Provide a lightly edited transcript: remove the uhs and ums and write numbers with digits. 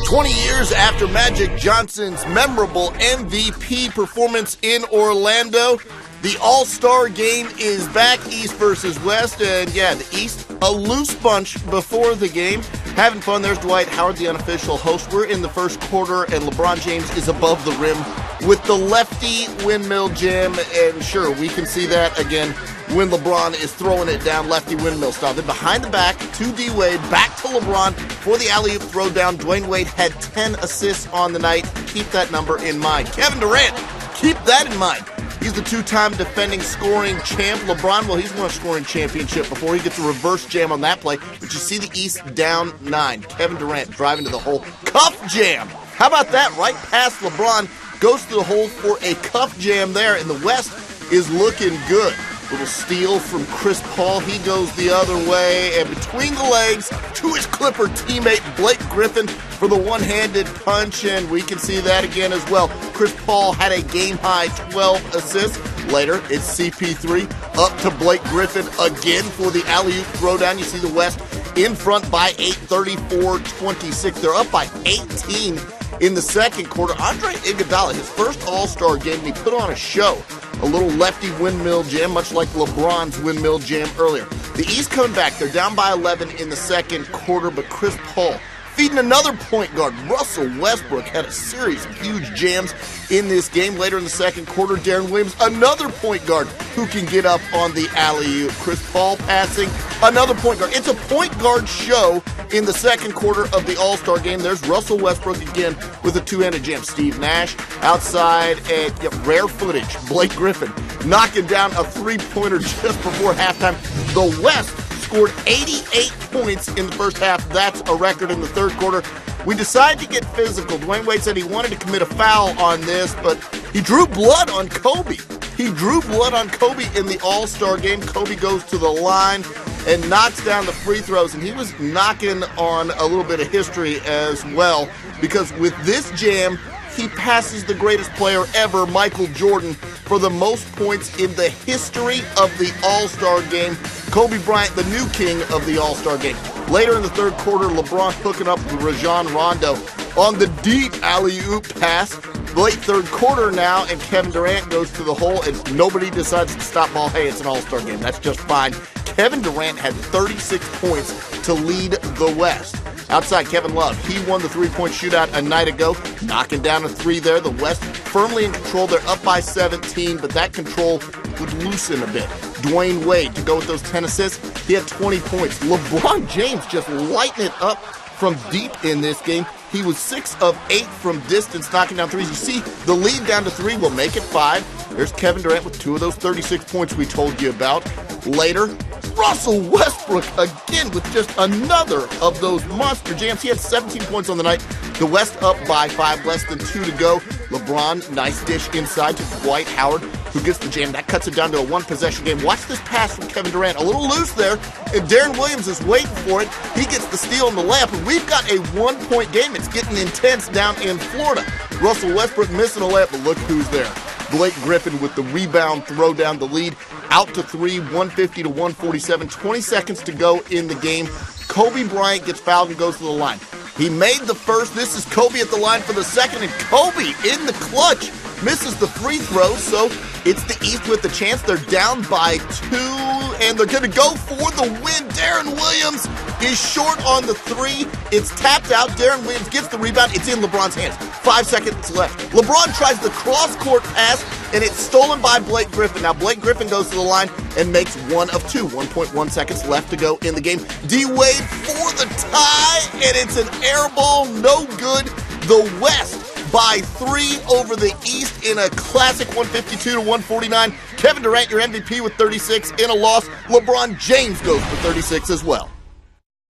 20 years after Magic Johnson's memorable MVP performance in Orlando, the All-Star game is back, East versus West, and yeah, the East, a loose bunch before the game. Having fun. There's Dwight Howard, the unofficial host. We're in the first quarter, and LeBron James is above the rim with the lefty windmill jam, and sure, we can see that again when LeBron is throwing it down lefty windmill style. Then behind the back to D-Wade, back to LeBron for the alley-oop throwdown. Dwayne Wade had 10 assists on the night. Keep that number in mind. Kevin Durant, keep that in mind. He's the two-time defending scoring champ. LeBron, well, he's won a scoring championship before. He gets a reverse jam on that play. But you see the East down 9. Kevin Durant driving to the hole. Cuff jam. How about that? Right past LeBron. Goes to the hole for a cuff jam there. And the West is looking good. Little steal from Chris Paul. He goes the other way. And between the legs to his Clipper teammate Blake Griffin for the one-handed punch. And we can see that again as well. Chris Paul had a game-high 12 assists. Later, it's CP3 up to Blake Griffin again for the alley-oop throwdown. You see the West in front by 8, 34-26. They're up by 18 in the second quarter. Andre Iguodala, his first All-Star game, and he put on a show. A little lefty windmill jam, much like LeBron's windmill jam earlier. The East coming back. They're down by 11 in the second quarter, but Chris Paul feeding another point guard. Russell Westbrook had a series of huge jams in this game. Later in the second quarter, Deron Williams, another point guard who can get up on the alley-oop. Chris Paul passing, another point guard. It's a point guard show in the second quarter of the All-Star game. There's Russell Westbrook again with a two-handed jam. Steve Nash outside, and rare footage. Blake Griffin knocking down a three-pointer just before halftime. The West scored 88 points in the first half. That's a record in the third quarter. We decided to get physical. Dwayne Wade said he wanted to commit a foul on this, but he drew blood on Kobe. He drew blood on Kobe in the All-Star game. Kobe goes to the line and knocks down the free throws, and he was knocking on a little bit of history as well, because with this jam, he passes the greatest player ever, Michael Jordan, for the most points in the history of the All-Star game. Kobe Bryant, the new king of the All-Star game. Later in the third quarter, LeBron hooking up with Rajon Rondo on the deep alley-oop pass. Late third quarter now, and Kevin Durant goes to the hole, and nobody decides to stop ball. Hey, it's an All-Star game. That's just fine. Kevin Durant had 36 points to lead the West. Outside, Kevin Love, he won the three-point shootout a night ago, knocking down a three there. The West firmly in control. They're up by 17, but that control would loosen a bit. Dwayne Wade to go with those 10 assists. He had 20 points. LeBron James just lighting it up from deep in this game. He was 6 of 8 from distance, knocking down threes. You see the lead down to 3 will make it 5. There's Kevin Durant with 2 of those 36 points we told you about. Later, Russell Westbrook again with just another of those monster jams. He had 17 points on the night. The West up by 5, less than 2 to go. LeBron, nice dish inside to Dwight Howard, who gets the jam. That cuts it down to a one-possession game. Watch this pass from Kevin Durant. A little loose there, and Deron Williams is waiting for it. He gets the steal in the layup, and we've got a one-point game. It's getting intense down in Florida. Russell Westbrook missing a layup, but look who's there. Blake Griffin with the rebound, throw down the lead. Out to 3, 150 to 147. 20 seconds to go in the game. Kobe Bryant gets fouled and goes to the line. He made the first. This is Kobe at the line for the second, and Kobe in the clutch misses the free throw, so it's the East with the chance. They're down by 2, and they're going to go for the win. Deron Williams is short on the 3. It's tapped out. Deron Williams gets the rebound. It's in LeBron's hands. 5 seconds left. LeBron tries the cross-court pass, and it's stolen by Blake Griffin. Now, Blake Griffin goes to the line and makes 1 of 2. 1.1 seconds left to go in the game. D-Wade for the tie, and it's an air ball. No good. The West by 3 over the East in a classic 152 to 149. Kevin Durant, your MVP with 36 in a loss. LeBron James goes for 36 as well.